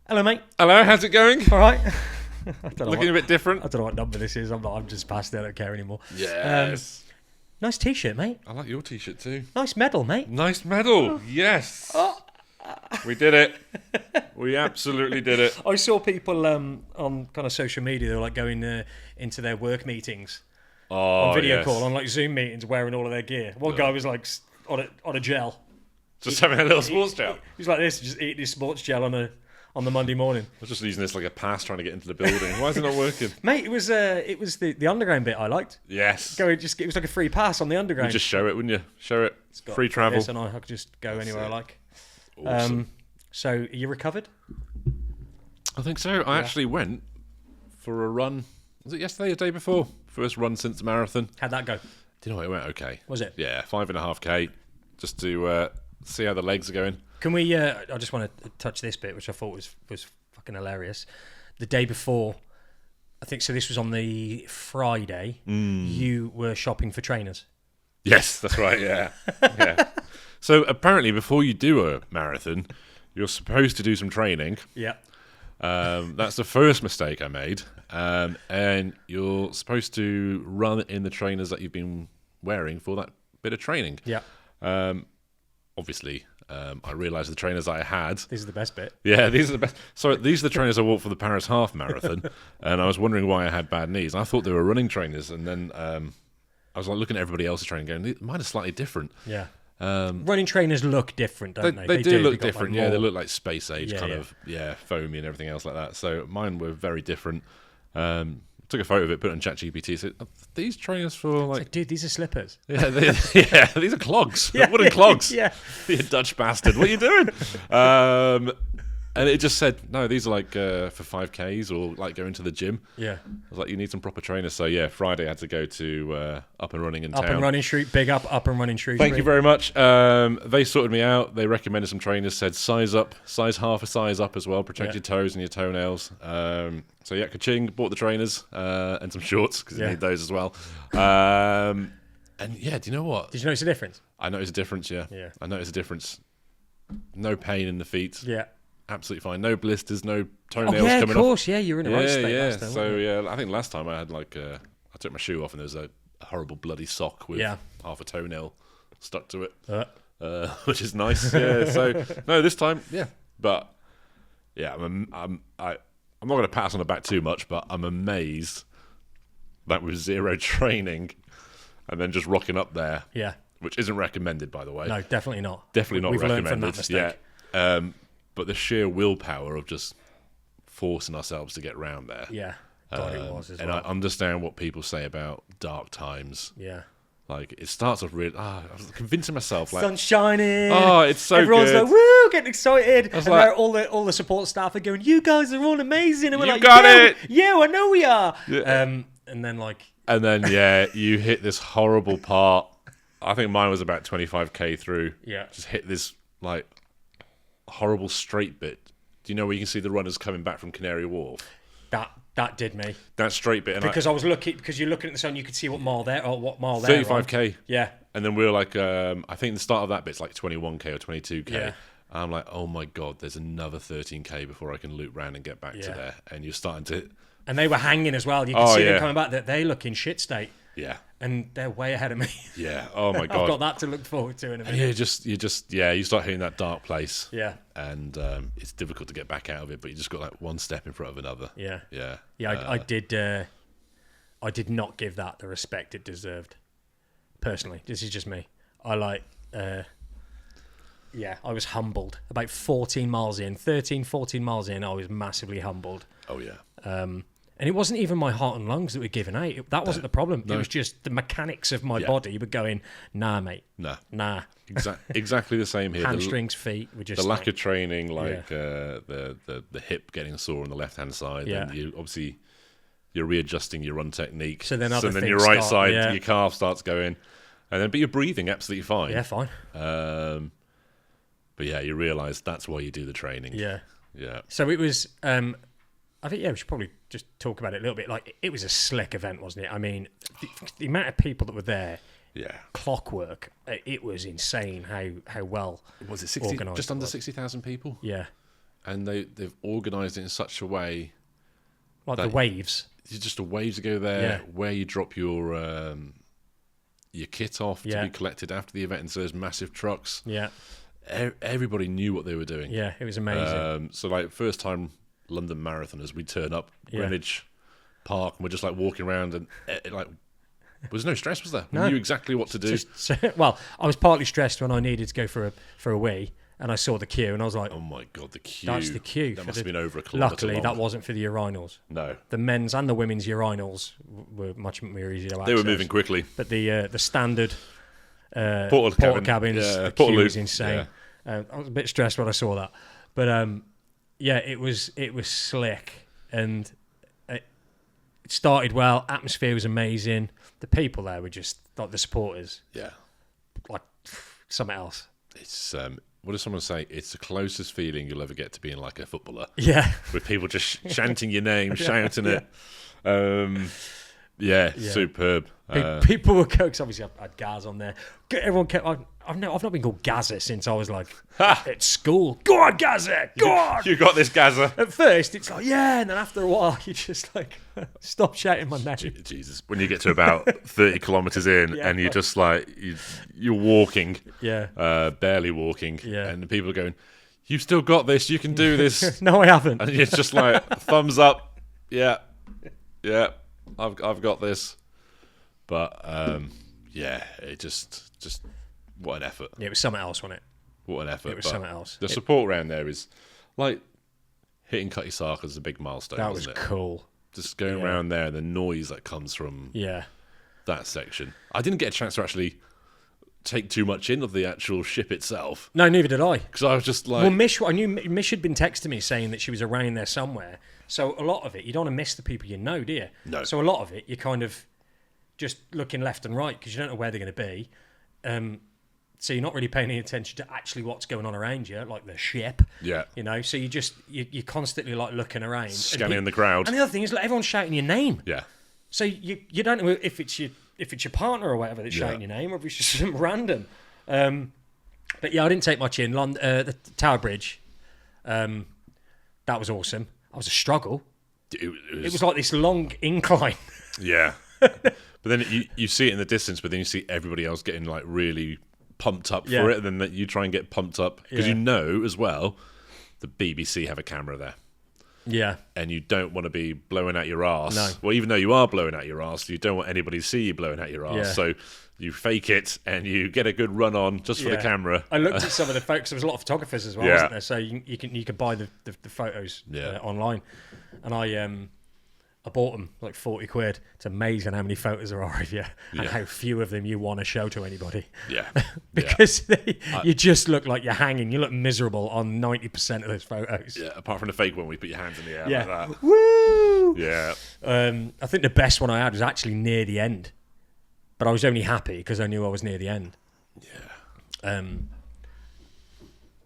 Hello, mate. Hello, how's it going? All right. Looking a bit different. I don't know what number this is. I'm just past it. I don't care anymore. Yes. Nice t-shirt, mate. I like your t-shirt too. Nice medal, mate. Nice medal. Yes. We did it. We absolutely did it. I saw people on kind of social media. They were like going into their work meetings on video call, on like Zoom meetings, wearing all of their gear. One guy was like on a gel. Just having a little sports gel. He was like this, just eating his sports gel on the Monday morning. I was just using this like a pass trying to get into the building. Why is it not working? Mate, it was the underground bit I liked. Yes. It was like a free pass on the underground. You just show it, wouldn't you? Show it. Free travel. And I could just go anywhere I like. Awesome. So, are you recovered? I think so. I actually went for a run. Was it yesterday or the day before? First run since the marathon. How'd that go? Do you know what? It went okay. Was it? Yeah, 5.5k. Just to see how the legs are going. Can we? I just want to touch this bit, which I thought was fucking hilarious. The day before, I think so. This was on the Friday. You were shopping for trainers. Yes, that's right. Yeah, yeah. So apparently, before you do a marathon, you're supposed to do some training. Yeah. That's the first mistake I made. And you're supposed to run in the trainers that you've been wearing for that bit of training. Yeah. Obviously, I realised the trainers I had. This is the best bit. Yeah, these are the best. So these are the trainers I wore for the Paris half marathon, and I was wondering why I had bad knees. I thought they were running trainers, and then I was like looking at everybody else's training, going, "Mine are slightly different." Yeah. Running trainers look different, don't they? They do look different. Like they look like space age foamy and everything else like that. So mine were very different. Took a photo of it, put it on ChatGPT. Said, "These trainers for like, dude, these are slippers." Yeah, these are clogs, wooden clogs. Yeah, you Dutch bastard, what are you doing? And it just said, "No, these are like for 5Ks or like going to the gym." Yeah, I was like, "You need some proper trainers." So yeah, Friday I had to go to Up and Running in town. Up and Running Street, big up and Running Street. Thank you very much. They sorted me out. They recommended some trainers. Said size up, size half a size up as well. Protect your toes and your toenails. So yeah, ka-ching, bought the trainers and some shorts because you need those as well. And yeah, do you know what? Did you notice a difference? I noticed a difference. Yeah. I noticed a difference. No pain in the feet. Yeah. Absolutely fine. No blisters, no toenails coming off. Of course. Yeah, you were in a right state last time. So yeah, I think last time I had like I took my shoe off and there was a horrible bloody sock with half a toenail stuck to it, which is nice. Yeah. So no, this time, but yeah, I'm not going to pat us on the back too much, but I'm amazed that with zero training and then just rocking up there. Yeah. Which isn't recommended, by the way. No, definitely not. Definitely not recommended. We've learned from that mistake. But the sheer willpower of just forcing ourselves to get round there. Yeah, God, it was as well. And I understand what people say about dark times. Yeah. Like, it starts off really... I was convincing myself, like... Sun's shining. Oh, it's so Everyone's good. Everyone's like, woo, getting excited. And like, all the support staff are going, you guys are all amazing. And we're like, got it. Yeah, I know we are. Yeah. And then, like... And then, yeah, you hit this horrible part. I think mine was about 25k through. Yeah. Just hit this, like... horrible straight bit. Do you know where you can see the runners coming back from Canary Wharf? That did me. That straight bit. And because I was looking, because you're looking at the sun, you could see what mile there. 35k. Yeah. And then we were like, I think the start of that bit's like 21k or 22k. Yeah. I'm like, oh my God, there's another 13k before I can loop round and get back to there. And you're starting to... And they were hanging as well. You could see them coming back. They look in shit state. Yeah. And they're way ahead of me. Yeah. Oh my God. I've got that to look forward to in a minute. You start hitting that dark place. Yeah. And it's difficult to get back out of it, but you just got like one step in front of another. Yeah. Yeah. Yeah. I did not give that the respect it deserved. Personally, this is just me. I was humbled. About 14 miles in, I was massively humbled. Oh yeah. And it wasn't even my heart and lungs that were giving out. That wasn't the problem. No. It was just the mechanics of my body were going, nah, mate. Nah. Exactly the same here. Hamstrings, feet were just... The lack of training, like the hip getting sore on the left-hand side. Yeah. And you're readjusting your run technique. So then your right side, your calf starts going. But you're breathing absolutely fine. Yeah, fine. But yeah, you realise that's why you do the training. Yeah. Yeah. So it was... I think, we should probably just talk about it a little bit. Like, it was a slick event, wasn't it? I mean, the amount of people that were there, clockwork, it was insane how well was it 60, organised. just under 60,000 people? Yeah. and they've organised it in such a way, like the waves. It's just a wave to go there, where you drop your kit off to be collected after the event, and so there's massive trucks. Yeah, everybody knew what they were doing. Yeah, it was amazing. So like first time London marathoners, we turn up Greenwich Park, and we're just like walking around, and like. Was no stress, was there? No. We knew exactly what to do. Well, I was partly stressed when I needed to go for a wee, and I saw the queue, and I was like, "Oh my god, the queue! That's the queue." That must have been over a kilometre. Luckily, long. that wasn't for the urinals. No, the men's and the women's urinals were much more easy to access. They were moving quickly, but the standard portal cabins, the queue was insane. I was a bit stressed when I saw that, but it was slick, and it started well. Atmosphere was amazing. The people there were just like the supporters. Yeah, like something else. It's what does someone say? It's the closest feeling you'll ever get to being like a footballer. Yeah, with people just chanting your name, shouting it. Superb. People were because obviously I had Gaz on there. Everyone kept. I've not been called Gazza since I was like at school. Go on, Gazza! Go on! You got this, Gazza. At first, it's like and then after a while, you just like stop shouting my name. Jesus, when you get to about 30 kilometres in, and you're just like you're walking, barely walking, and the people are going, "You've still got this. You can do this." No, I haven't. And it's just like thumbs up. Yeah, I've got this. But it just what an effort. Yeah, it was something else, wasn't it? What an effort. It was something else. The support around there is like hitting Cutty Sark is a big milestone. That was it? cool. Just going around there and the noise that comes from that section. I didn't get a chance to actually take too much in of the actual ship itself. No, neither did I. Because I was just like... Well, I knew Mish had been texting me saying that she was around there somewhere. So a lot of it, you don't want to miss the people you know, do you? No. So a lot of it, you're kind of just looking left and right because you don't know where they're going to be. So you're not really paying any attention to actually what's going on around you, like the ship. Yeah. You know, so you're constantly like looking around. Scanning the crowd. And the other thing is like everyone's shouting your name. Yeah. So you don't know if it's your partner or whatever that's shouting your name, or if it's just some random. But yeah, I didn't take much in. The Tower Bridge, that was awesome. That was a struggle. It was like this long incline. Yeah. But then you see it in the distance, but then you see everybody else getting like really pumped up for it, and then you try and get pumped up because you know as well the BBC have a camera there. Yeah. And you don't want to be blowing out your arse. No. Well, even though you are blowing out your arse, you don't want anybody to see you blowing out your arse. Yeah. So you fake it and you get a good run on just for the camera. I looked at some of the photos. There was a lot of photographers as well, wasn't there? So you can buy the photos online. And I bought them like 40 quid. It's amazing how many photos there are of you and how few of them you want to show to anybody. Yeah. Because you just look like you're hanging. You look miserable on 90% of those photos. Yeah, apart from the fake one where you put your hands in the air like that. Woo! Yeah. I think the best one I had was actually near the end. But I was only happy because I knew I was near the end.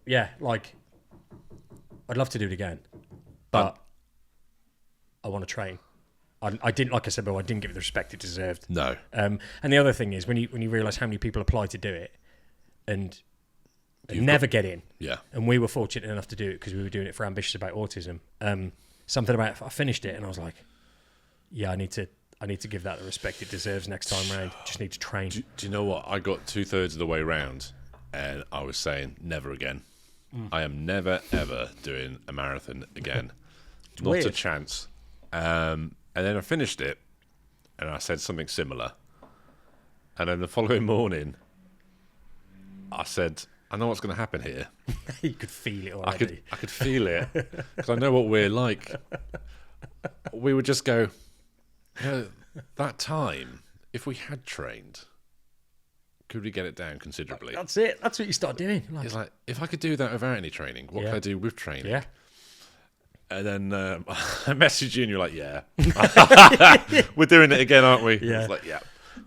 Yeah. Like, I'd love to do it again. But I want to train. I didn't, like I said, but I didn't give it the respect it deserved. No. And the other thing is when you realise how many people apply to do it and never get in. Yeah. And we were fortunate enough to do it because we were doing it for Ambitious About Autism. Something about I finished it and I was like, I need to give that the respect it deserves next time round. Just need to train. Do you know what? I got 2/3 of the way round and I was saying never again. I am never ever doing a marathon again. Not weird. A chance. And then I finished it, and I said something similar. And then the following morning, I said, I know what's going to happen here. You could feel it already. I could feel it, because I know what we're like. We would just go, that time, if we had trained, could we get it down considerably? That's it. That's what you start doing. It's like, if I could do that without any training, what can I do with training? Yeah. And then I messaged you and you're like, we're doing it again, aren't we? Yeah. It's like,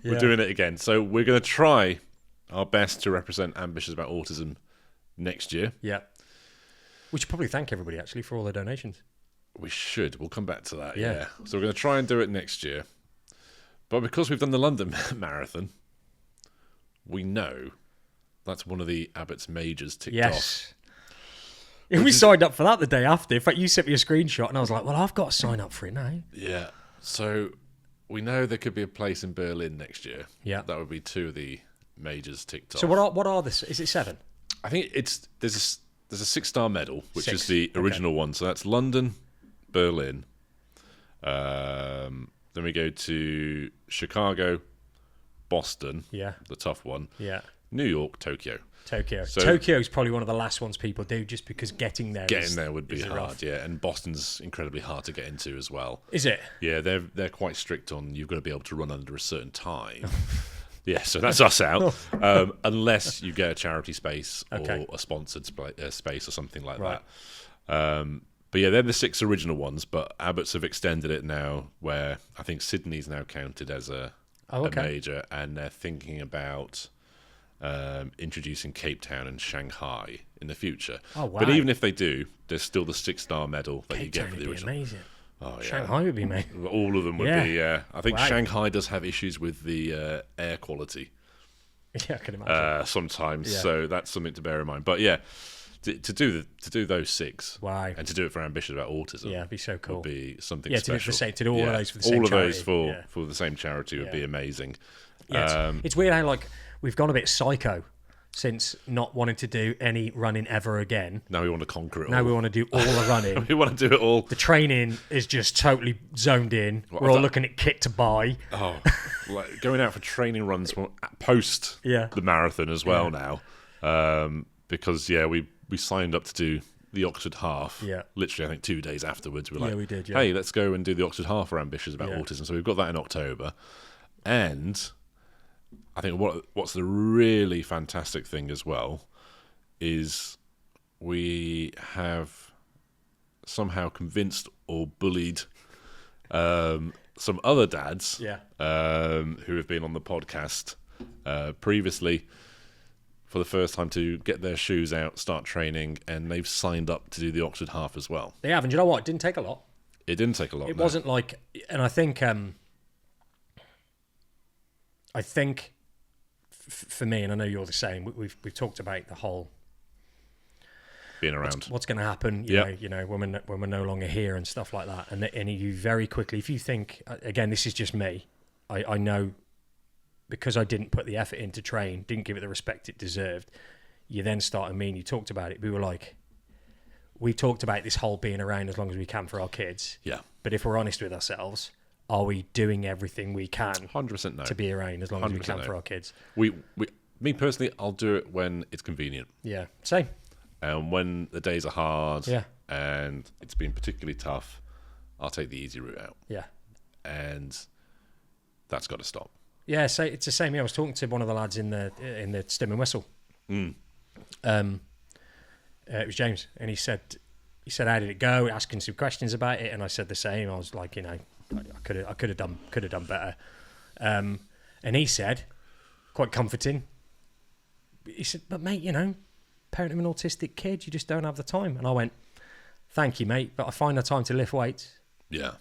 we're doing it again. So we're going to try our best to represent Ambitious About Autism next year. Yeah. We should probably thank everybody, actually, for all their donations. We should. We'll come back to that, yeah. So we're going to try and do it next year. But because we've done the London Marathon, we know that's one of the Abbott's majors ticked off. We signed up for that the day after. In fact, you sent me a screenshot, and I was like, "Well, I've got to sign up for it now." Yeah. So we know there could be a place in Berlin next year. Yeah. That would be 2 of the majors ticked off. So what are this? Is it 7? I think there's a 6-star medal, which 6. is the original one. So that's London, Berlin. Then we go to Chicago, Boston. Yeah. The tough one. Yeah. New York, Tokyo. Tokyo's probably one of the last ones people do, just because getting there would be hard. Rough. Yeah, and Boston's incredibly hard to get into as well. Is it? Yeah, they're quite strict on you've got to be able to run under a certain time. Yeah, so that's us out. Unless you get a charity space or a sponsored space or something like that. But yeah, they're the 6 original ones, but Abbott's have extended it now where I think Sydney's now counted as a major, and they're thinking about introducing Cape Town and Shanghai in the future. Oh, wow. But even if they do, there's still the 6-star medal that Cape you get Town for the would be original. amazing. Oh, yeah. Shanghai would be amazing. All of them would be, yeah. I think Wow. Shanghai does have issues with the air quality. Yeah, I can imagine. Sometimes, Yeah. so that's something to bear in mind. But yeah, to do those 6, Wow. and to do it for Ambitious About Autism, Yeah, it'd be so cool. would be something Yeah, special. to do all of those for the same charity. All of those Yeah. for the same charity would be amazing. Yeah, it's weird how we've gone a bit psycho since not wanting to do any running ever again. Now we want to conquer it all. Now we want to do all the running. We want to do it all. The training is just totally zoned in. We're all looking at kit to buy. Oh, like going out for training runs post the marathon as well now. Because, we signed up to do the Oxford Half. Yeah. Literally, I think 2 days afterwards. We're like, we did, hey, let's go and do the Oxford Half for Ambitious About Autism. So we've got that in October. And I think what's the really fantastic thing as well is we have somehow convinced or bullied some other dads who have been on the podcast previously for the first time to get their shoes out, start training, and they've signed up to do the Oxford Half as well. They have, and you know what? It didn't take a lot. It didn't take a lot. It wasn't and I think for me, and I know you're the same, we've talked about the whole being around. What's going to happen? You know, when we're no longer here and stuff like that. And you very quickly, if you think, again, this is just me. I know because I didn't put the effort in to train, didn't give it the respect it deserved. You then start. You talked about it. We talked about this whole being around as long as we can for our kids. Yeah. But if we're honest with ourselves, are we doing everything we can 100% no. to be around as long as we can for our kids? Me personally, I'll do it when it's convenient. Yeah, same. And when the days are hard and it's been particularly tough, I'll take the easy route out. Yeah. And that's got to stop. Yeah, so it's the same. I was talking to one of the lads in the Stim and Whistle. It was James, and he said, how did it go? Asking some questions about it, and I said the same. I was like, I could have done better. And he said, quite comforting. He said, but mate, parenting an autistic kid, you just don't have the time. And I went, thank you, mate, but I find the time to lift weights. Yeah.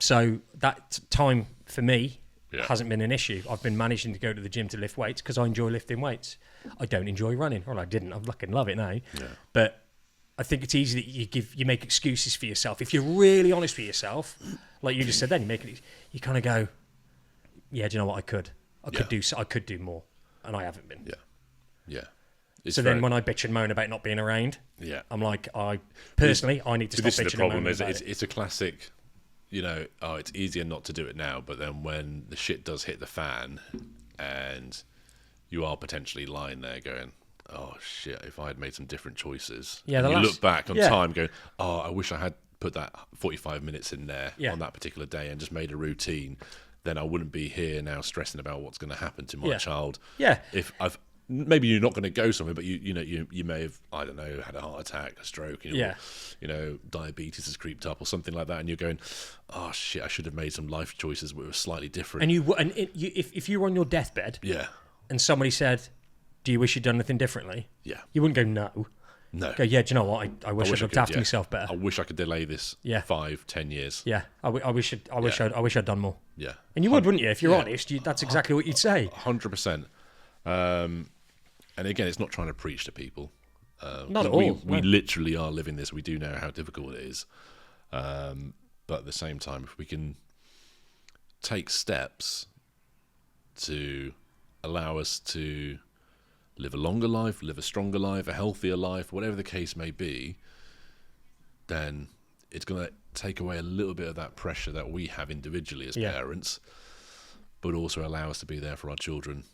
So that time for me hasn't been an issue. I've been managing to go to the gym to lift weights because I enjoy lifting weights. I don't enjoy running. Well, I didn't. I fucking love it now. Yeah. But I think it's easy that you make excuses for yourself. If you're really honest with yourself, like you just said then, you kind of go, yeah, do you know what? I could do more, and I haven't been. Yeah. Then when I bitch and moan about not being around, I'm like, I need to stop bitching and moaning. The problem is it's a classic, it's easier not to do it now, but then when the shit does hit the fan and you are potentially lying there going, oh shit, if I had made some different choices. You look back on time going, oh, I wish I had put that 45 minutes in there on that particular day and just made a routine, then I wouldn't be here now stressing about what's going to happen to my child. Yeah. If maybe you're not going to go somewhere, but you may have, I don't know, had a heart attack, a stroke, diabetes has creeped up or something like that, and you're going, oh shit, I should have made some life choices that were slightly different. If you were on your deathbed, and somebody said, do you wish you'd done anything differently? Yeah. You wouldn't go, no. No. Go, yeah, do you know what? I wish I'd looked after myself better. I wish I could delay this 5-10 years. Yeah. I wish I'd done more. Yeah. And you would, wouldn't you? If you're honest, that's exactly what you'd say. 100%. And again, it's not trying to preach to people. Not at all. We literally are living this. We do know how difficult it is. But at the same time, if we can take steps to allow us to live a longer life, live a stronger life, a healthier life, whatever the case may be, then it's going to take away a little bit of that pressure that we have individually as parents, but also allow us to be there for our children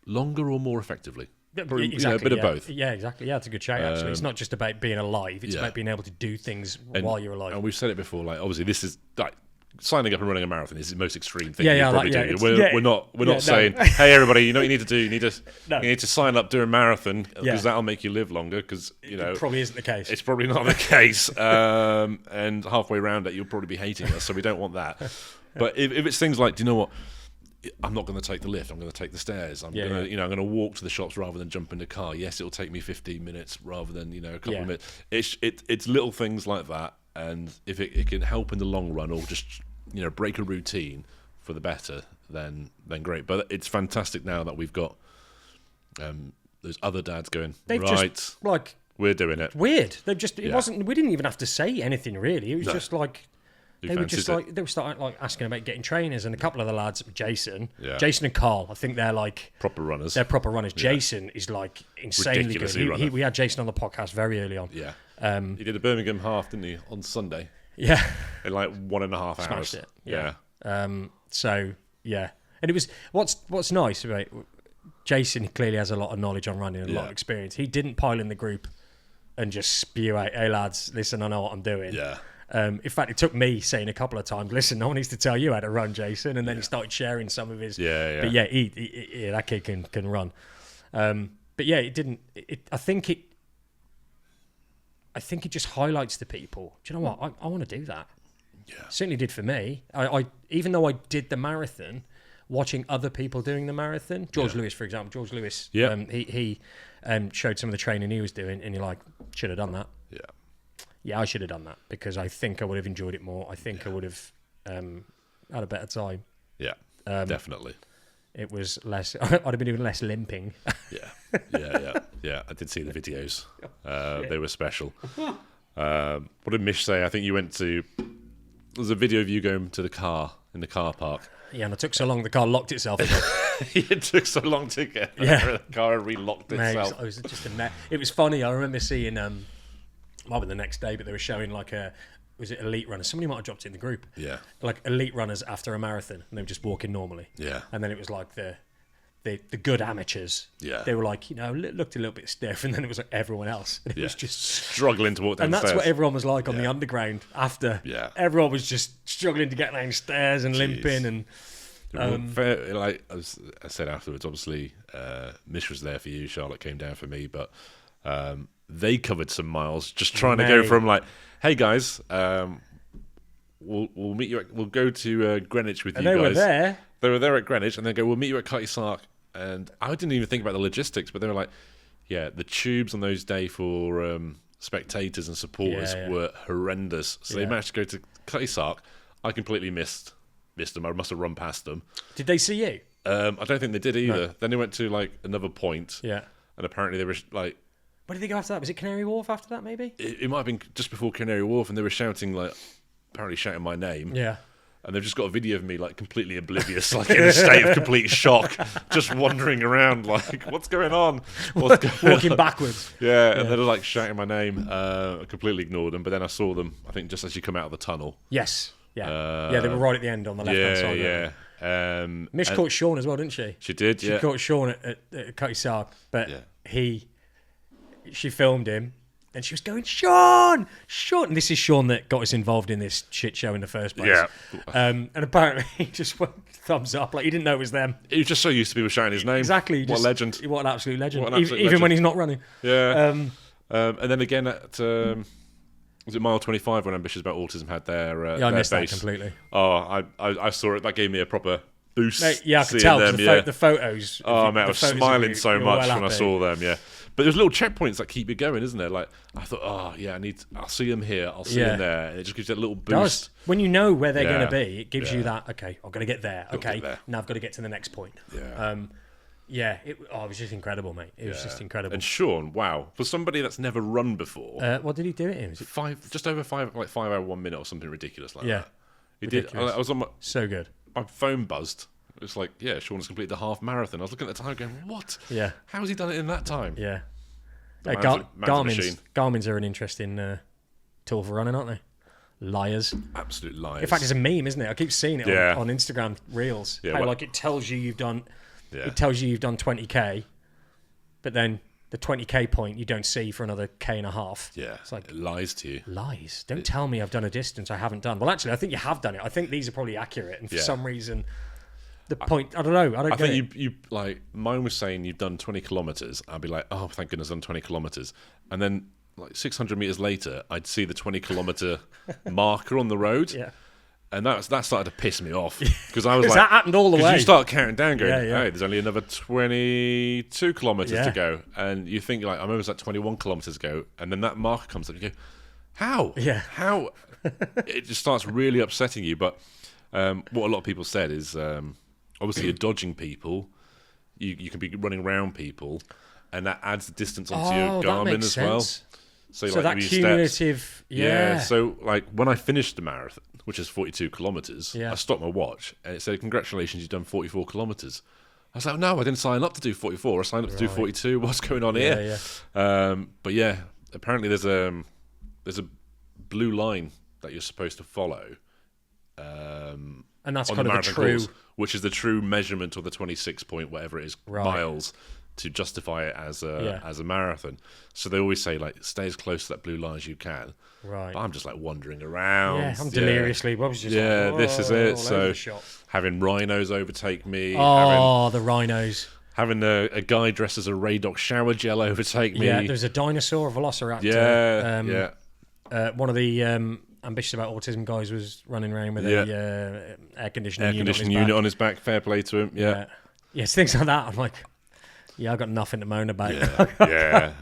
longer or more effectively. Exactly, a bit of both. Yeah, exactly. Yeah, it's a good shout, actually. It's not just about being alive, it's about being able to do things while you're alive. And we've said it before, like, obviously this is like signing up and running a marathon is the most extreme thing you probably do. We're not saying, hey everybody, you know what you need to do? You need to sign up, do a marathon because that'll make you live longer. Because it probably isn't the case. It's probably not the case. And halfway around it, you'll probably be hating us. So we don't want that. But if it's things like, do you know what? I'm not going to take the lift. I'm going to take the stairs. I'm going to walk to the shops rather than jump in the car. Yes, it'll take me 15 minutes rather than a couple of minutes. It's little things like that. And if it can help in the long run, or just break a routine for the better, then great. But it's fantastic now that we've got those other dads going, right, like, we're doing it. Weird. They've just it wasn't. We didn't even have to say anything really. It was just like they were starting like asking about getting trainers, and a couple of the lads, Jason and Carl, I think they're like proper runners. They're proper runners. Jason is like insanely good. We had Jason on the podcast very early on. Yeah. He did a Birmingham half, didn't he, on Sunday? Yeah. In like 1.5 hours. Smashed it. Yeah. So yeah, and it was what's nice, right? Jason clearly has a lot of knowledge on running and a lot of experience. He didn't pile in the group and just spew out, "Hey lads, listen, I know what I'm doing." Yeah. In fact, it took me saying a couple of times, "Listen, no one needs to tell you how to run, Jason." And then he started sharing some of his. Yeah. But he that kid can run. But yeah, it didn't. I think it just highlights to people. Do you know what? I want to do that. Yeah. It certainly did for me. I even though I did the marathon, watching other people doing the marathon, George Lewis, for example. George Lewis, he showed some of the training he was doing, and you're like, should have done that. Yeah. Yeah, I should have done that because I think I would have enjoyed it more. I think I would have had a better time. Yeah, definitely. It was less. I'd have been doing less limping. Yeah. I did see the videos. They were special. What did Mish say? I think you went to. There's a video of you going to the car in the car park. Yeah, and it took so long the car locked itself. It took so long to get there. The car relocked itself. It was just it was funny. I remember seeing. Might be the next day, but they were showing like was it elite runners? Somebody might have dropped it in the group. Yeah. Like elite runners after a marathon, and they were just walking normally. Yeah. And then it was like the good amateurs. Yeah. They were like, looked a little bit stiff, and then it was like everyone else. And it was just struggling to walk down and the stairs. And that's what everyone was like on the underground after. Yeah. Everyone was just struggling to get downstairs and limping and. Like as I said afterwards, obviously, Mish was there for you. Charlotte came down for me, but they covered some miles just trying to go from like, hey guys, we'll meet you. We'll go to Greenwich with you guys. They were there. They were there at Greenwich, and they go, we'll meet you at Sark. And I didn't even think about the logistics, but they were like, yeah, the tubes on those days for spectators and supporters were horrendous. So they managed to go to Sark. I completely missed them. I must have run past them. Did they see you? I don't think they did either. No. Then they went to like another point. Yeah. And apparently they were like. Where did they go after that? Was it Canary Wharf after that? Maybe. It might have been just before Canary Wharf, and they were shouting my name. Yeah. And they've just got a video of me like completely oblivious, like in a state of complete shock, just wandering around like, what's going on? Walking backwards. Yeah, and they're like shouting my name. I completely ignored them, but then I saw them, I think, just as you come out of the tunnel. Yes. Yeah. They were right at the end on the left-hand side. Yeah. Mish caught Sean as well, didn't she? She did, She caught Sean at Cody Sark, but she filmed him, and she was going, Sean! And this is Sean that got us involved in this shit show in the first place. Yeah. And apparently he just went thumbs up, like he didn't know it was them. He was just so used to people shouting his name. Exactly. What a legend. What an absolute legend. Even when he's not running. Yeah. And then again at... was it mile 25 when Ambitious About Autism had their I missed base? That completely. Oh, I saw it. That gave me a proper boost. Mate, I could tell the photos. Oh, man, I was smiling so much when I saw them, But there's little checkpoints that keep you going, isn't there? Like, I thought, I'll see them here, I'll see them there. And it just gives you a little boost. When you know where they're going to be, it gives you that, okay, I'm going to get there. Okay, now I've got to get to the next point. Yeah. it was just incredible, mate. It was just incredible. And Sean, wow, for somebody that's never run before, what did he do it in? Was it just over 5 hour 1 minute or something ridiculous like that. He ridiculous. did. I was on so good. My phone buzzed. It was like, Sean has completed the half marathon. I was looking at the time, going, what? Yeah. How has he done it in that time? Yeah. Garmin's Garmin's are an interesting tool for running, aren't they? Liars. Absolute liars. In fact, it's a meme, isn't it? I keep seeing it on Instagram Reels. Yeah, how like it tells you you've done 20k, but then the 20k point you don't see for another k and a half. Yeah, it's like it lies to you. Lies. Don't tell me I've done a distance I haven't done. Well, actually, I think you have done it. I think these are probably accurate, and for some reason, the point. I don't know. I think you like mine was saying you've done 20 kilometers. I'd be like, oh, thank goodness, I've done 20 kilometers, and then like 600 meters later, I'd see the 20 kilometer marker on the road. Yeah. And that started to piss me off because I was like, that happened all the way. Because you start counting down, going, hey, there's only another 22 kilometers to go, and you think like I'm almost at 21 kilometers to go, and then that marker comes up, and you go, how? Yeah. How? It just starts really upsetting you. But what a lot of people said is obviously you're dodging people, you can be running around people, and that adds the distance onto your Garmin as well. So like that cumulative, steps. So like when I finished the marathon, which is 42 kilometers, I stopped my watch and it said, "Congratulations, you've done 44 kilometers." I was like, "No, I didn't sign up to do 44. I signed up to do 42. What's going on here?" But yeah, apparently there's a blue line that you're supposed to follow, and that's on kind the of the true, course, which is the true measurement of the 26 point whatever it is miles to justify it as a marathon. So they always say like stay as close to that blue line as you can. Right. But I'm just like wandering around. Yeah, I'm deliriously. I was just this is it. So having rhinos overtake me. The rhinos. Having a guy dressed as a Raydoc shower gel overtake me. Yeah, there's a dinosaur, a velociraptor. One of the ambitious about autism guys was running around with a air conditioning unit on his back. Fair play to him. Yeah, it's things like that. I'm like, I got nothing to moan about.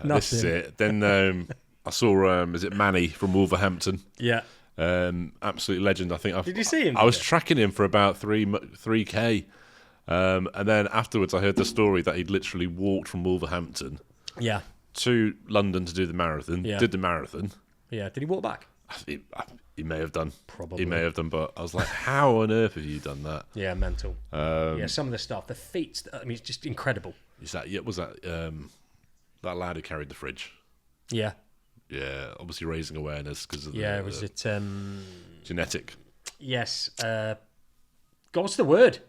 This is it. Then I saw is it Manny from Wolverhampton? Yeah. Absolute legend. I think. Did you see him? I was tracking him for about 3k, and then afterwards I heard the story that he'd literally walked from Wolverhampton, to London to do the marathon. Yeah. Did the marathon. Yeah. Did he walk back? He may have done. Probably. He may have done, but I was like, how on earth have you done that? Yeah, mental. Some of the stuff, the feats. I mean, it's just incredible. Is that? Yeah. Was that that lad who carried the fridge? Yeah. Yeah, obviously raising awareness because of was it genetic? Yes. God, what's the word?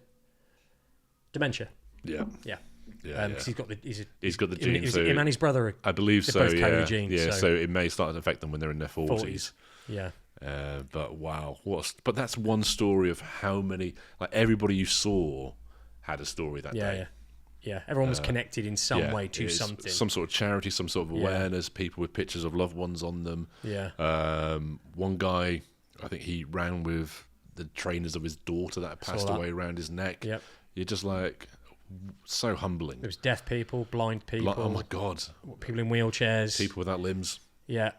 Dementia. Yeah. Because he's got the gene. So him and his brother. I believe so. Both carry the gene, so it may start to affect them when they're in their 40s. Yeah. But wow, but that's one story of how many. Like everybody you saw had a story that day. Yeah, everyone was connected in some way to something. Some sort of charity, some sort of awareness, people with pictures of loved ones on them. Yeah. One guy, I think he ran with the trainers of his daughter that had passed away around his neck. Yep. You're just like, so humbling. There was deaf people, blind people. Oh my God. People in wheelchairs. People without limbs. Yeah.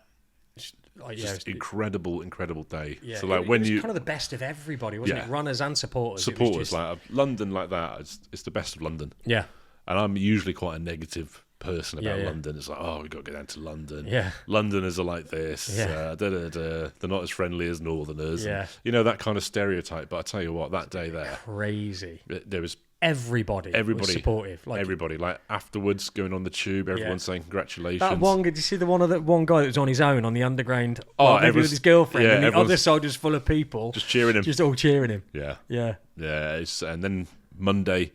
Just incredible day. Yeah, so like it when was you kind of the best of everybody, wasn't it? Runners and supporters. Like London, like that. It's the best of London. Yeah, and I'm usually quite a negative person about London. It's like, oh, we got to go down to London. Yeah, Londoners are like this. Yeah. They're not as friendly as Northerners. Yeah, and, that kind of stereotype. But I tell you what, that day there, crazy. There was. Everybody was supportive. Everybody, like afterwards, going on the tube, everyone's saying congratulations. That one, did you see the one guy that was on his own on the underground? Maybe with his girlfriend, and the other side was full of people, just cheering him, just all cheering him. Yeah. And then Monday,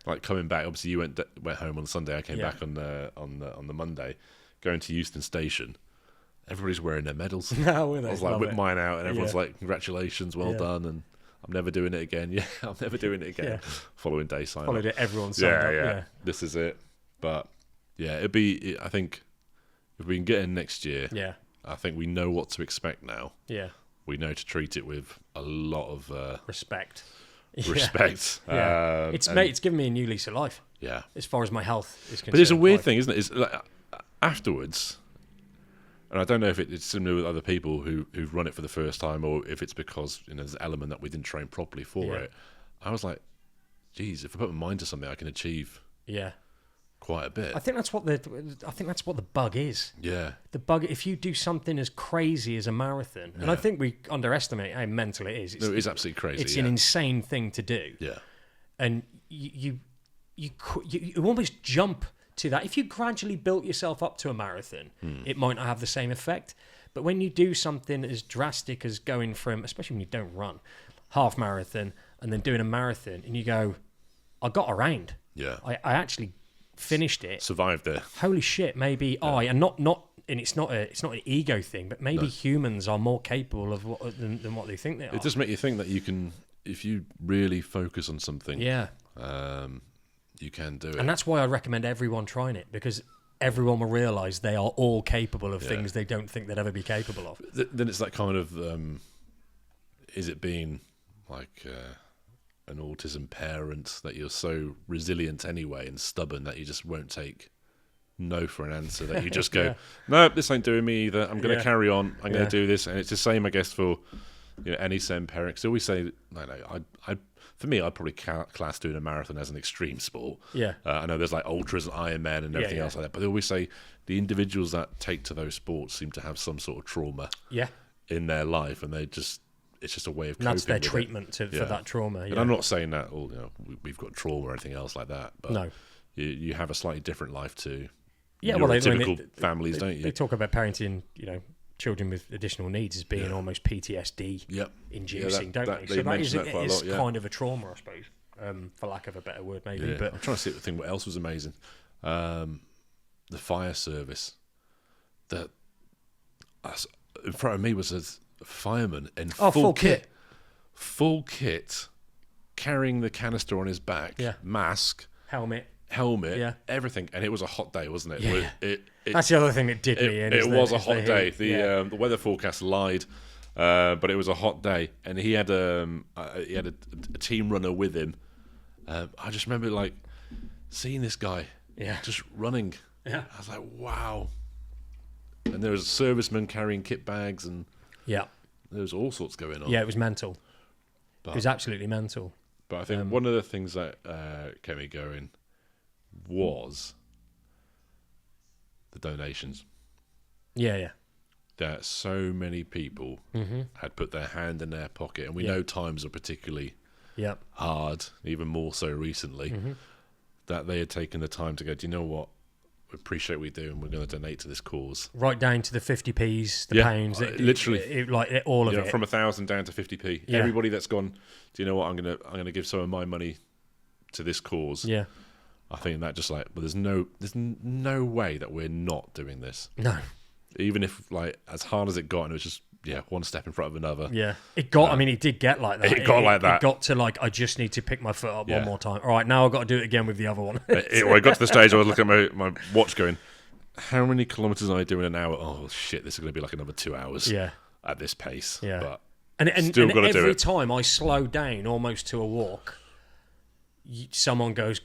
like coming back, obviously you went home on Sunday. I came back on the Monday, going to Euston Station. Everybody's wearing their medals. I was like, whip mine out, and everyone's like, congratulations, well done, and. I'm never doing it again. Yeah, I'm never doing it again. Following day sign Followed it, everyone signed up. Yeah, this is it. But it'd be. I think if we can get in next year, I think we know what to expect now. Yeah, we know to treat it with a lot of respect. Respect. Yeah. It's given me a new lease of life. Yeah, as far as my health is concerned. But it's a weird thing, isn't it? It's like, afterwards. And I don't know if it's similar with other people who've run it for the first time, or if it's because there's an element that we didn't train properly for it. I was like, geez, if I put my mind to something, I can achieve Yeah. Quite a bit. I think that's what the bug is. Yeah. The bug, if you do something as crazy as a marathon, and I think we underestimate how mental it is. It is absolutely crazy. It's an insane thing to do. Yeah. And you almost jump to that. If you gradually built yourself up to a marathon, it might not have the same effect. But when you do something as drastic as going from, especially when you don't run, half marathon and then doing a marathon, and you go, I got around. Yeah. I actually finished it. Survived it. Holy shit, maybe and it's not an ego thing, but maybe humans are more capable of than what they think they are. It does make you think that you can, if you really focus on something, you can do it. And that's why I recommend everyone trying it, because everyone will realise they are all capable of things they don't think they'd ever be capable of. Then it's that kind of, is it being like an autism parent that you're so resilient anyway and stubborn that you just won't take no for an answer, that you just go, no, this ain't doing me either. I'm going to carry on. I'm going to do this. And it's the same, I guess, for any same parent. Because they always say, for me, I'd probably class doing a marathon as an extreme sport. Yeah. I know there's like ultras and Ironman and everything else like that, but they always say the individuals that take to those sports seem to have some sort of trauma in their life, and it's just a way of coping. And that's their treatment for that trauma. And I'm not saying that we've got trauma or anything else like that, but you have a slightly different life too. Typical families, don't you? They talk about parenting, children with additional needs as being almost PTSD inducing, don't they? So that is kind of a trauma, I suppose, for lack of a better word, maybe. But I'm trying to think what else was amazing. The fire service that in front of me was a fireman in full kit, carrying the canister on his back, mask, helmet, everything, and it was a hot day, wasn't it? Yeah. That's the other thing that did me in. It was a hot day. The weather forecast lied, but it was a hot day, and he had a team runner with him. I just remember seeing this guy, just running. Yeah, I was like, wow. And there was servicemen carrying kit bags, and there was all sorts going on. Yeah, it was mental. It was absolutely mental. But I think one of the things that kept me going was the donations. Yeah. That so many people had put their hand in their pocket, and we know times are particularly hard, even more so recently, that they had taken the time to go, do you know what? We appreciate what we do, and we're going to donate to this cause. Right down to the 50p's, the pounds, literally, all of it, from 1,000 down to 50p. Yeah. Everybody that's gone, do you know what? I'm going to give some of my money to this cause. Yeah, I think that just there's no way that we're not doing this. No, even if as hard as it got, and it was just one step in front of another. Yeah, it got. I mean, it did get like that. It got to I just need to pick my foot up one more time. All right, now I've got to do it again with the other one. I got to the stage I was looking at my watch, going, how many kilometers am I doing an hour? Oh shit, this is going to be another 2 hours. Yeah, at this pace. Yeah, but and every time I slow down almost to a walk, someone goes,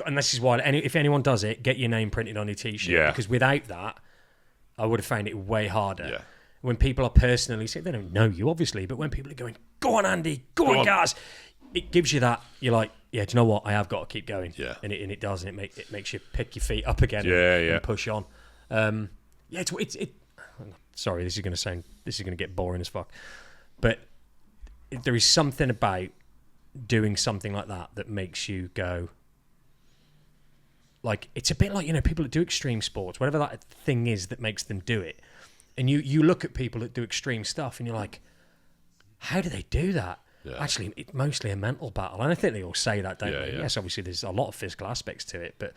and this is why if anyone does it, get your name printed on your t-shirt. Yeah, because without that, I would have found it way harder. Yeah. When people are personally saying, they don't know you, obviously, but when people are going, go on, Andy, go on, guys, it gives you that, you're like, do you know what? I have got to keep going. Yeah. And it does, and it makes you pick your feet up again and push on. Sorry, this is going to get boring as fuck. But there is something about doing something like that makes you go, it's a bit like, people that do extreme sports, whatever that thing is that makes them do it. And you look at people that do extreme stuff and you're like, how do they do that? Yeah. Actually, it's mostly a mental battle. And I think they all say that, don't they? Yeah. Yes, obviously there's a lot of physical aspects to it, but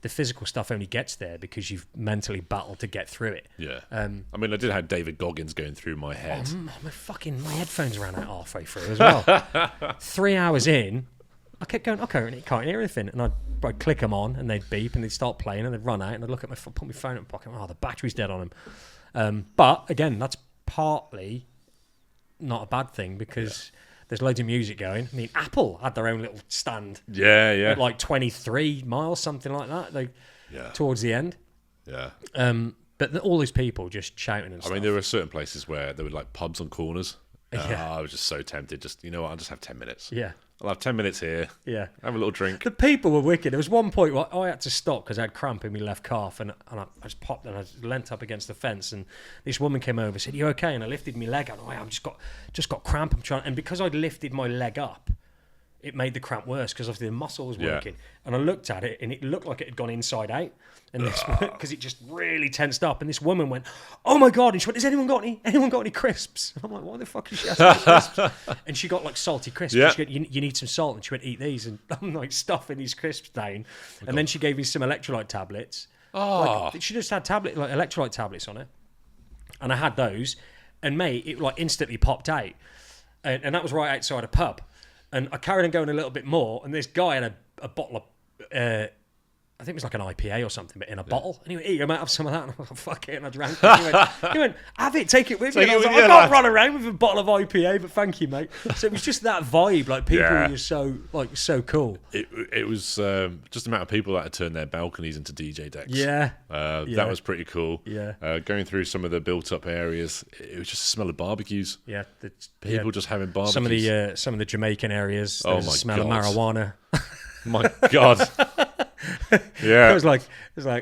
the physical stuff only gets there because you've mentally battled to get through it. Yeah. I mean, I did have David Goggins going through my head. My headphones ran out halfway through as well. 3 hours in, I kept going, okay, I can't hear anything. And I'd click them on and they'd beep and they'd start playing and they'd run out and I'd look at put my phone in my pocket. Oh, the battery's dead on them. But again, that's partly not a bad thing because there's loads of music going. I mean, Apple had their own little stand. Yeah. At 23 miles, something like that. Towards the end. Yeah. But all these people just shouting and stuff. I mean, there were certain places where there were pubs on corners, I was just so tempted. Just, you know what? I'll just have 10 minutes. Yeah. I'll have 10 minutes here. Yeah. Have a little drink. The people were wicked. There was one point where I had to stop because I had cramp in my left calf, and I just popped and I just leant up against the fence, and this woman came over and said, "You okay?" And I lifted my leg up. I'm just got cramp. I'm trying, and because I'd lifted my leg up, it made the cramp worse because obviously the muscle was working. And I looked at it, and it looked like it had gone inside out, and because it just really tensed up. And this woman went, "Oh my God!" And she went, "Has anyone got any crisps?" And I'm like, "Why the fuck is she asking for crisps?" And she got like salty crisps. Yeah. She went, you need some salt, and she went, "Eat these." And I'm like stuffing these crisps down, and then she gave me some electrolyte tablets. Like, she just had electrolyte tablets on it, and I had those, and mate, it like instantly popped out, and that was right outside a pub. And I carried on going a little bit more, and this guy had a bottle of, I think it was like an IPA or something, but in a bottle. And he went, "Here, you might have some of that." And I was like, "Fuck it," and I drank it. He went, "Have it, take it with you." And I was like, "I can't run around with a bottle of IPA, but thank you, mate." So it was just that vibe, like people were just so cool. It was just the amount of people that had turned their balconies into DJ decks. Yeah. That was pretty cool. Yeah. Going through some of the built-up areas, it was just the smell of barbecues. Yeah. People just having barbecues. Some of the Jamaican areas, there was a smell of marijuana. My God. Yeah. It was like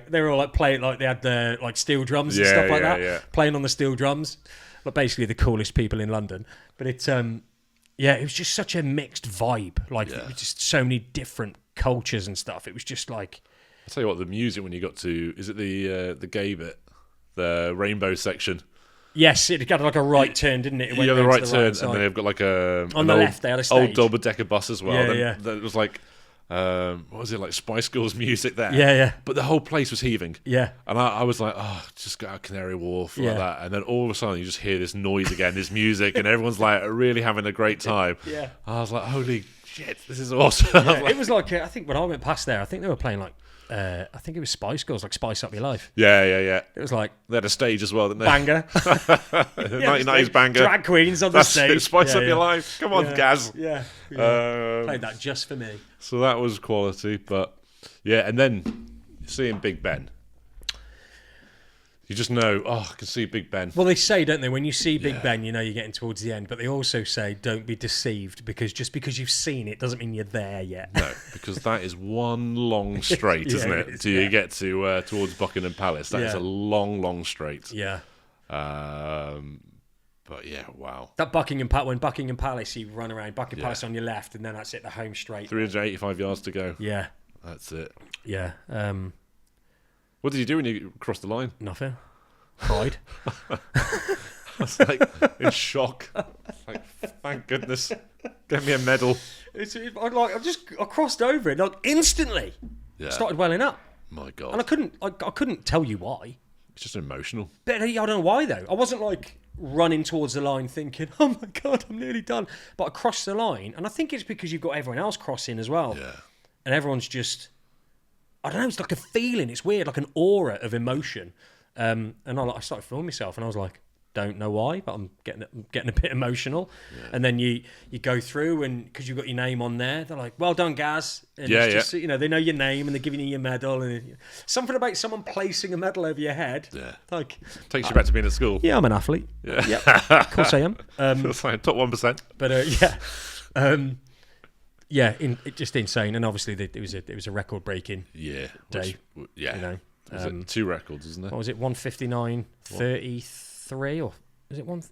they were all like playing, like they had the like steel drums and stuff like that, playing on the steel drums. Like basically the coolest people in London. But it was just such a mixed vibe. Like it was just so many different cultures and stuff. It was just like, I'll tell you what, the music when you got to, is it the gay bit, the rainbow section? Yes, it got like a right turn, didn't it? Yeah, the right turn, and then they've got like on the left they had a stage. Old double-decker bus as well. Yeah. Then it was like, what was it, like Spice Girls music there? Yeah. But the whole place was heaving. Yeah. And I was like, just got out of Canary Wharf, like that. And then all of a sudden you just hear this noise again, this music, and everyone's like really having a great time. Yeah. I was like, holy shit, this is awesome. Yeah, it was like, I think when I went past there, I think they were playing like, I think it was Spice Girls, like Spice Up Your Life. Yeah. It was like... They had a stage as well, didn't they? Banger. 1990s banger. Drag queens on the stage. It, Spice Up Your Life. Come on, Gaz. Yeah. Played that just for me. So that was quality, but yeah, and then seeing Big Ben, you just know, I can see Big Ben. Well, they say, don't they, when you see Big Ben, you know you're getting towards the end, but they also say don't be deceived, because just because you've seen it doesn't mean you're there yet. No, because that is one long straight, isn't it? Till you get to towards Buckingham Palace. That is a long straight. Yeah. But yeah, wow. That when Buckingham Palace, you run around Buckingham Palace on your left, and then that's it, the home straight. 385 yards to go. Yeah. That's it. Yeah. What did you do when you crossed the line? Nothing. Cried. I was like in shock. Like, thank goodness. Get me a medal. I crossed over it, like instantly. Yeah. Started welling up. My God. And I couldn't tell you why. It's just emotional. But I don't know why though. I wasn't like running towards the line thinking, "Oh my God, I'm nearly done." But I crossed the line, and I think it's because you've got everyone else crossing as well. Yeah. And everyone's just, I don't know, it's like a feeling. It's weird, like an aura of emotion. And I started filming myself, and I was like, don't know why, but I'm getting a bit emotional. Yeah. And then you go through, and because you've got your name on there, they're like, "Well done, Gaz." And it's just, they know your name, and they're giving you your medal. And something about someone placing a medal over your head. Yeah. Like, takes you back to being at school. Yeah, I'm an athlete. Yeah. Yep. Of course I am. Top 1%. But yeah, just insane. And obviously it was a record breaking day. Was it 2 records, isn't it? What was it? 1:59:33 or is it one?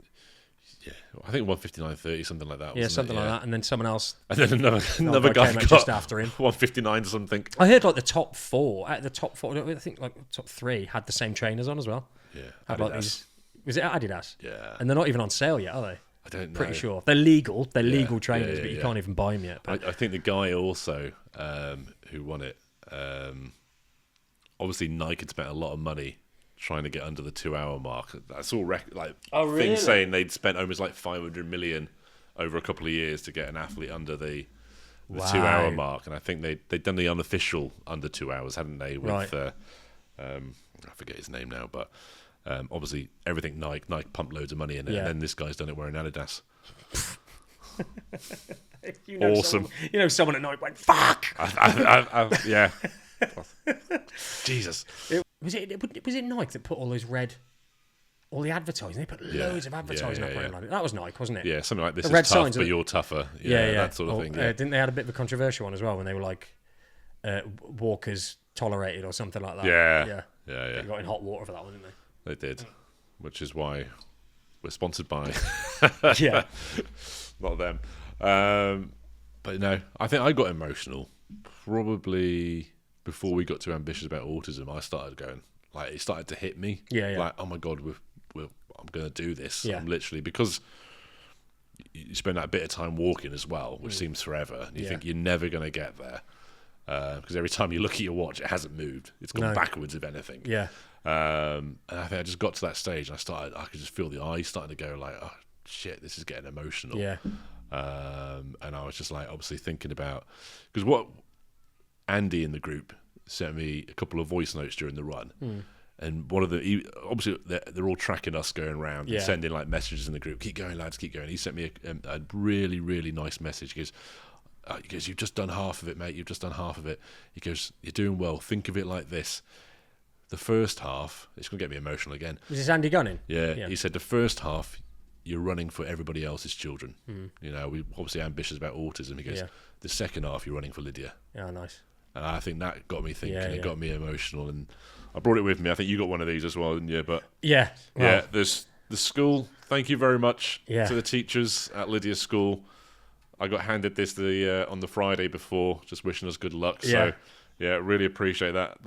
Yeah, I think 1:59:30, something like that. Yeah, something like that. And then someone else. And then another guy got just after him. 1:59 something. I heard like the top 4. I think like top 3 had the same trainers on as well. Yeah, had like these. Was it Adidas? Yeah. And they're not even on sale yet, are they? I don't know. Pretty sure they're legal. They're legal trainers, but you can't even buy them yet. But I think the guy also who won it. Obviously, Nike had spent a lot of money trying to get under the 2-hour mark. That's all things saying they'd spent almost like 500 million over a couple of years to get an athlete under the 2-hour mark. And I think they'd done the unofficial under 2 hours, hadn't they? With I forget his name now, but obviously everything Nike pumped loads of money in it, and then this guy's done it wearing Adidas. Awesome. Someone at Nike went, "Fuck." Yeah. Jesus. Was it Nike that put all those red all the advertising. They put loads of advertising up around London. That was Nike, wasn't it? Yeah, something like this the is red tough, signs but you're tougher. Yeah, that sort of thing. Yeah. Didn't they had a bit of a controversial one as well when they were like walkers tolerated or something like that? Yeah. They got in hot water for that one, didn't they? They did, which is why we're sponsored by. Not them. But no, I think I got emotional probably before we got too ambitious about autism. I started going, like, it started to hit me. Like, oh my God, I'm going to do this. I'm literally, because you spend that bit of time walking as well, which seems forever. And you think you're never going to get there. Because every time you look at your watch, it hasn't moved. It's gone backwards, if anything. And I think I just got to that stage and I could just feel the eyes starting to go like, oh shit, this is getting emotional. And I was just like, obviously thinking about, because what Andy in the group sent me a couple of voice notes during the run. And one of the, obviously they're all tracking us going around and sending like messages in the group. Keep going, lads, keep going. He sent me a really, really nice message. He goes, you've just done half of it, mate. You've just done half of it. He goes, you're doing well. Think of it like this. The first half, it's going to get me emotional again. Was this Andy Gunning? Yeah. He said the first half, you're running for everybody else's children. You know, we obviously ambitious about autism. He goes, the second half, you're running for Lydia. Yeah, nice. And I think that got me thinking. It got me emotional. And I brought it with me. I think you got one of these as well, didn't you? But there's the school. Thank you very much to the teachers at Lydia's school. I got handed this on the Friday before, just wishing us good luck. So, really appreciate that.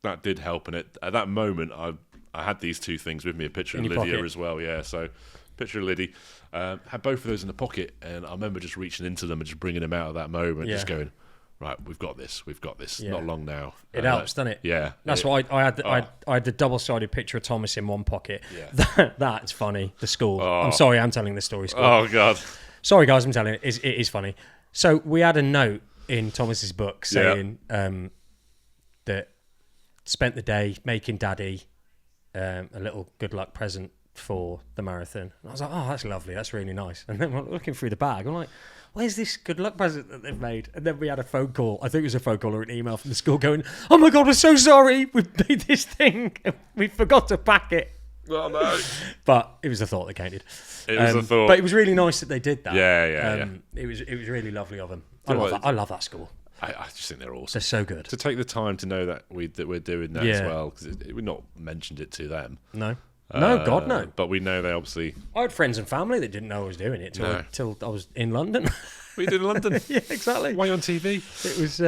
That did help. And at that moment, I had these two things with me, a picture of Lydia as well. Yeah, so picture of Liddy. Had both of those in the pocket, and I remember just reaching into them and just bringing them out of that moment, just going, right, we've got this. Not long now. It helps, doesn't it? Yeah. That's why I had the double-sided picture of Thomas in one pocket. Yeah. That's funny. The school. I'm sorry, I'm telling this story. School. Oh God. Sorry, guys, I'm telling it. It is funny. So we had a note in Thomas's book saying that spent the day making Daddy a little good luck present for the marathon. And I was like, oh, that's lovely. That's really nice. And then we're looking through the bag. I'm like, where's this good luck present that they've made? And then we had a phone call. I think it was a phone call or an email from the school going, oh my God, we're so sorry. We've made this thing. We forgot to pack it. Oh no. But it was a thought that counted. It was a thought. But it was really nice that they did that. Yeah. It was really lovely of them. I love that school. I just think they're awesome. They're so good. To take the time to know that we're doing that as well, because we've not mentioned it to them. No. No, God, no. But we know they obviously... I had friends and family that didn't know I was doing it till I was in London. We did in London? Yeah, exactly. Why on TV? It was...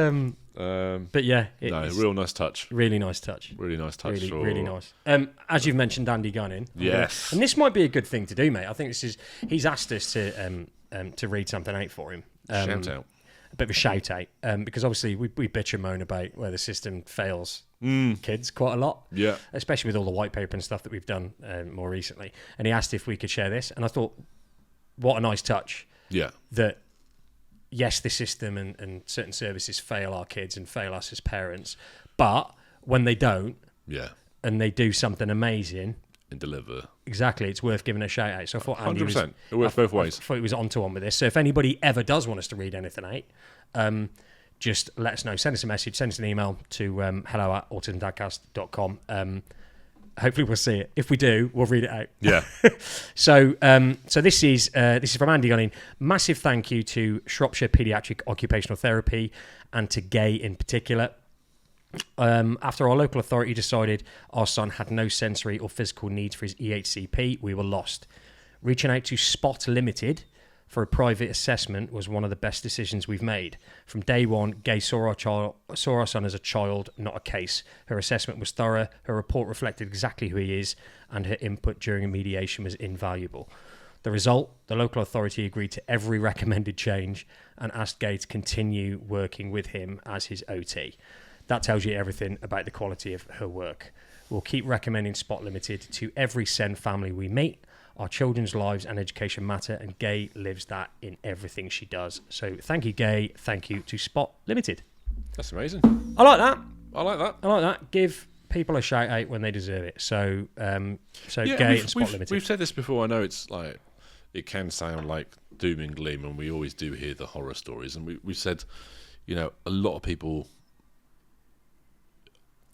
but yeah. Real nice touch. Really nice touch. Really nice touch. Really nice. As you've mentioned, Andy Gunning. Yes. And this might be a good thing to do, mate. I think he's asked us to read something out for him. Shout out. A bit of a shout out. Because obviously we bitch and moan about where the system fails kids quite a lot. Yeah. Especially with all the white paper and stuff that we've done more recently. And he asked if we could share this. And I thought, what a nice touch. Yeah. That, yes, the system and certain services fail our kids and fail us as parents. But when they don't, and they do something amazing and deliver, exactly, it's worth giving a shout out. So I thought Andy 100%. It works both ways. I thought he was onto one with this. So if anybody ever does want us to read anything out, just let us know. Send us a message. Send us an email to hello@autismdadcast.com. Hopefully we'll see it. If we do, we'll read it out. Yeah. So this is from Andy Gunning. Massive thank you to Shropshire Paediatric Occupational Therapy and to Gay in particular. After our local authority decided our son had no sensory or physical needs for his EHCP, we were lost. Reaching out to Spot Limited for a private assessment was one of the best decisions we've made. From day one, Gay saw our son as a child, not a case. Her assessment was thorough, her report reflected exactly who he is, and her input during mediation was invaluable. The result, the local authority agreed to every recommended change and asked Gay to continue working with him as his OT. That tells you everything about the quality of her work. We'll keep recommending Spot Limited to every SEN family we meet. Our children's lives and education matter, and Gay lives that in everything she does. So thank you, Gay. Thank you to Spot Limited. That's amazing. I like that. I like that. Give people a shout out when they deserve it. So Gay and Spot Limited. We've said this before. I know it's like it can sound like doom and gloom, and we always do hear the horror stories. And we've said, a lot of people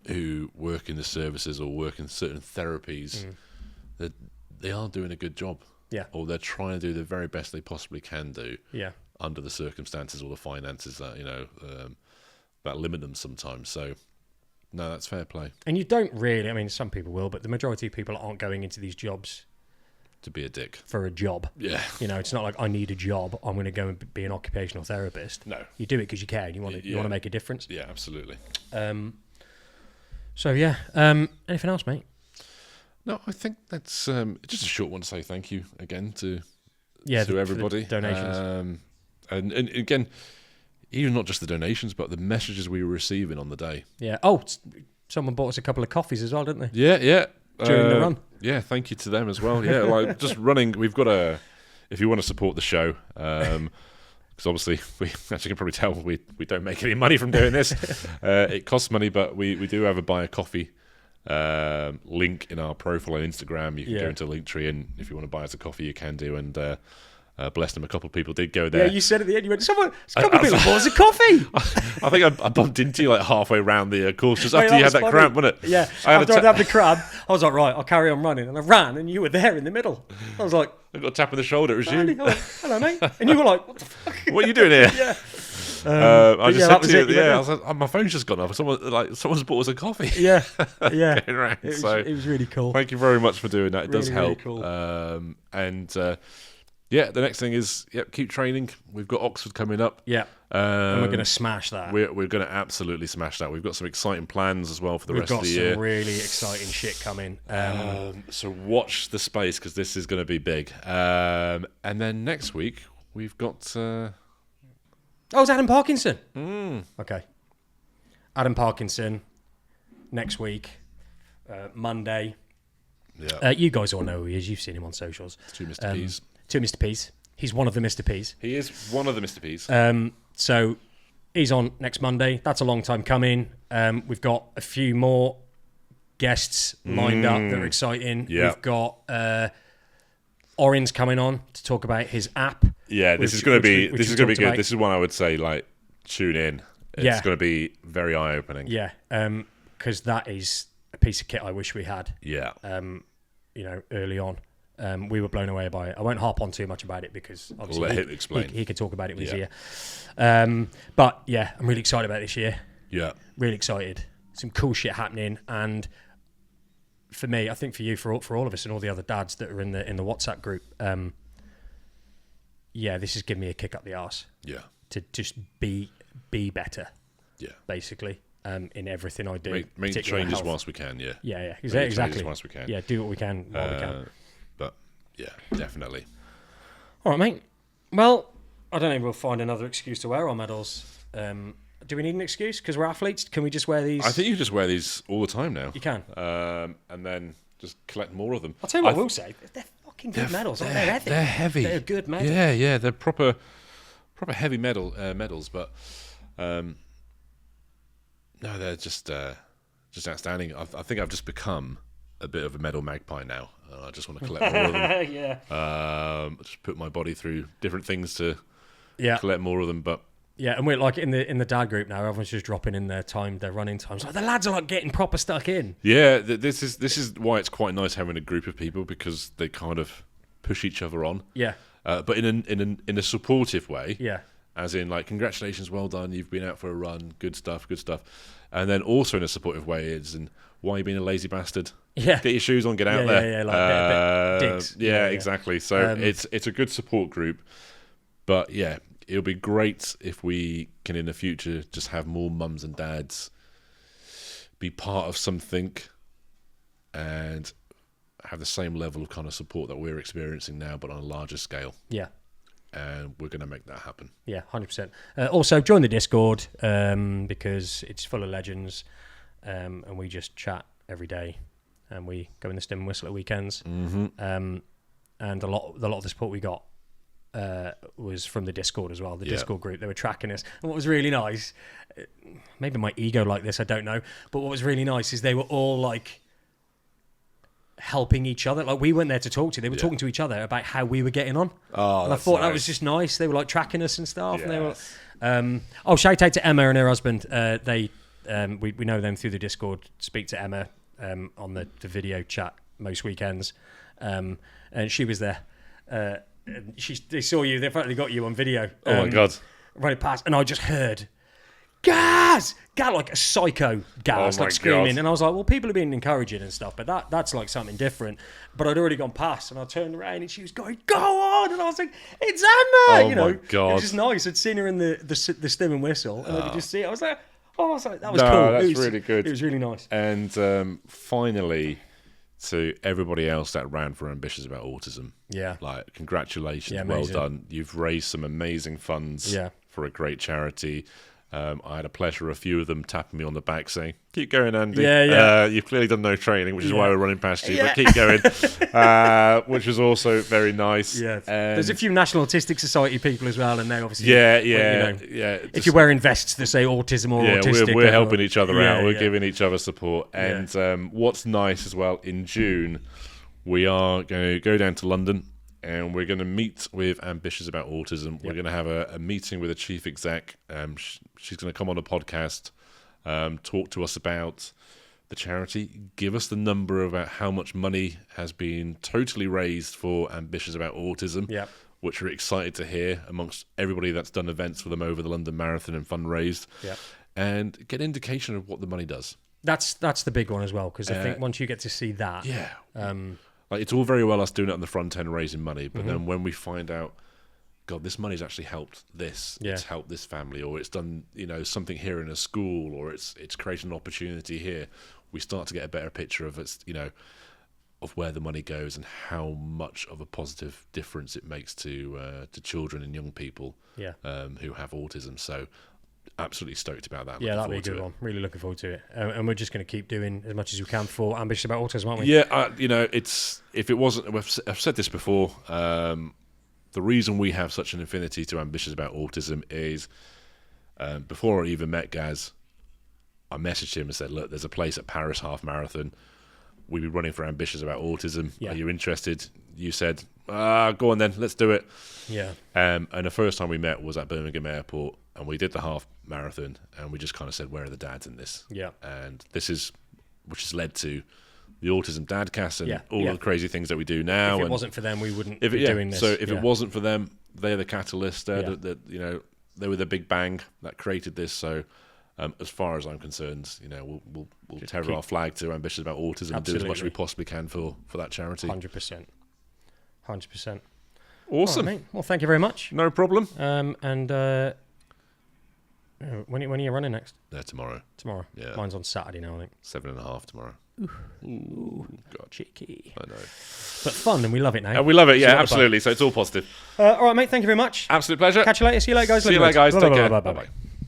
who work in the services or work in certain therapies they are doing a good job. Yeah. Or they're trying to do the very best they possibly can do. Yeah. Under the circumstances or the finances that that limit them sometimes. So, no, that's fair play. And you don't really. I mean, some people will, but the majority of people aren't going into these jobs to be a dick for a job. Yeah. It's not like I need a job, I'm going to go and be an occupational therapist. No. You do it because you care and you want to make a difference. Yeah, absolutely. So yeah, anything else, mate? No, I think that's just a short one to say thank you again to everybody. Donations. And again, even not just the donations, but the messages we were receiving on the day. Yeah. Oh, someone bought us a couple of coffees as well, didn't they? Yeah. During the run. Yeah, thank you to them as well. Yeah, like just running. We've got if you want to support the show, because obviously as you can probably tell, we don't make any money from doing this. It costs money, but we do have a buy a coffee link in our profile on Instagram. You can go into Linktree, and if you want to buy us a coffee, you can do. And bless them, a couple of people did go there. Yeah, you said at the end, you went, a couple of people bought us a coffee. I think I bumped into you like halfway around the course, just after you had that cramp, wasn't it? Yeah, after I'd had the cramp, I was like, right, I'll carry on running. And I ran, and you were there in the middle. I was like... I got a tap on the shoulder, it was you. Hello, mate. And you were like, what the fuck? What are you doing here? Yeah. I just said to you, I was like, oh, my phone's just gone off. Someone's bought us a coffee. Yeah. It was really cool. Thank you very much for doing that. It does help. Really cool. The next thing is, keep training. We've got Oxford coming up. Yeah. And we're going to smash that. We're going to absolutely smash that. We've got some exciting plans as well for the rest of the year. We've got some really exciting shit coming. So watch the space, because this is going to be big. And then next week, we've got... it's Adam Parkinson. Mm. Okay. Adam Parkinson, next week, Monday. Yeah. You guys all know who he is. You've seen him on socials. Two Mr. P's. Two Mr. P's. He's one of the Mr. P's. He is one of the Mr. P's. So he's on next Monday. That's a long time coming. We've got a few more guests lined up that are exciting. Yeah. We've got Orin's coming on to talk about his app. Yeah, this is going to be good. This is one I would say, like, tune in. It's going to be very eye-opening. Yeah, because that is a piece of kit I wish we had. Yeah. Early on. We were blown away by it. I won't harp on too much about it because obviously let him explain. He could talk about it with his ear. But yeah, I'm really excited about this year. Yeah. Really excited. Some cool shit happening, and for me, I think for you, for all of us, and all the other dads that are in the WhatsApp group, this is giving me a kick up the arse. Yeah. To just be better. Yeah. Basically, in everything I do. Make changes whilst we can. Yeah. Yeah. Exactly. Whilst we can. Yeah. Do what we can while we can. But yeah, definitely. All right, mate. Well, I don't know if we'll find another excuse to wear our medals. Do we need an excuse? Because we're athletes? Can we just wear these? I think you just wear these all the time now. You can. And then just collect more of them. I'll tell you what I will say. They're fucking good medals, aren't they? They're heavy. They're a good medal. Yeah. They're proper heavy medals. But no, they're just outstanding. I think I've just become a bit of a medal magpie now. I just want to collect more of them. Yeah. Just put my body through different things to collect more of them. But yeah, and we're like in the dad group now. Everyone's just dropping in their running times. Like the lads are like getting proper stuck in. Yeah, this is why it's quite nice having a group of people, because they kind of push each other on. Yeah. But in a supportive way. Yeah. As in, like, congratulations, well done, you've been out for a run, good stuff. And then also in a supportive way, it's why are you being a lazy bastard? Yeah. Get your shoes on, get out there. Yeah, like a bit dicks. Yeah, exactly. So it's a good support group. But yeah, it'll be great if we can in the future just have more mums and dads be part of something and have the same level of kind of support that we're experiencing now, but on a larger scale. Yeah. And we're going to make that happen. Yeah, 100%. Also, join the Discord because it's full of legends, and we just chat every day, and we go in the stim and whistle at weekends. Mm-hmm. And a lot of the support we got was from the Discord as well. The Discord group, they were tracking us. And what was really nice, maybe my ego like this, I don't know, but what was really nice is they were all like helping each other. Like, we weren't there to talk to. They were talking to each other about how we were getting on. Oh, and I thought that was just nice. They were like tracking us and stuff. Yes. And they were. Shout out to Emma and her husband. We know them through the Discord. Speak to Emma on the video chat most weekends. and she was there. And they saw you. They finally got you on video. Oh my God! Running past, and I just heard gas, like a psycho gas, like screaming. God. And I was like, well, people are being encouraging and stuff, but that's like something different. But I'd already gone past, and I turned around, and she was going, "Go on!" And I was like, "It's Emma!" Oh my God! It was just nice. I'd seen her in the stim and whistle, and I could just see it. I was like, that was cool. That's really good. It was really nice. And finally, to everybody else that ran for Ambitious About Autism, like congratulations, well done. You've raised some amazing funds for a great charity. I had a pleasure of a few of them tapping me on the back saying, "Keep going, Andy. You've clearly done no training, which is why we're running past you, but keep going," which was also very nice. Yeah. There's a few National Autistic Society people as well, and they obviously... If you're wearing vests that say autism or autistic... We're helping each other out. We're giving each other support. And what's nice as well, in June, we are going to go down to London, and we're going to meet with Ambitious About Autism. We're going to have a meeting with a chief exec. She's going to come on a podcast, talk to us about the charity, give us the number about how much money has been totally raised for Ambitious About Autism, which we're excited to hear amongst everybody that's done events for them over the London Marathon and fundraised, and get an indication of what the money does. That's the big one as well, because I think once you get to see that... Like, it's all very well us doing it on the front end, raising money, but then when we find out, God, this money's actually helped this, it's helped this family, or it's done, something here in a school, or it's created an opportunity here, we start to get a better picture of of where the money goes and how much of a positive difference it makes to children and young people who have autism. So absolutely stoked about that. That'll be a good one. Really looking forward to it. And we're just going to keep doing as much as we can for Ambitious About Autism, aren't we? Yeah, if it wasn't, I've said this before, the reason we have such an affinity to Ambitious About Autism is before I even met Gaz, I messaged him and said, look, there's a place at Paris Half Marathon. We'll be running for Ambitious About Autism. Are you interested? You said, go on then, let's do it. Yeah. And the first time we met was at Birmingham Airport, and we did the half marathon, and we just kind of said, where are the dads in this? Yeah. And which has led to the Autism Dadcast and all the crazy things that we do now. If it wasn't for them, we wouldn't be doing this. So if it wasn't for them, they're the catalyst. They were the big bang that created this. So as far as I'm concerned, we'll tether our flag to Ambitious About Autism and do as much as we possibly can for that charity. 100%. Awesome. Right, well, thank you very much. No problem. When are you running next? Tomorrow. Tomorrow. Yeah. Mine's on Saturday now, I think. 7.5 tomorrow. Ooh, God. Cheeky. I know. But fun, and we love it now. And we love it, absolutely. So it's all positive. All right, mate. Thank you very much. Absolute pleasure. Catch you later. See you later, guys. See you later, guys. Take care. Bye-bye.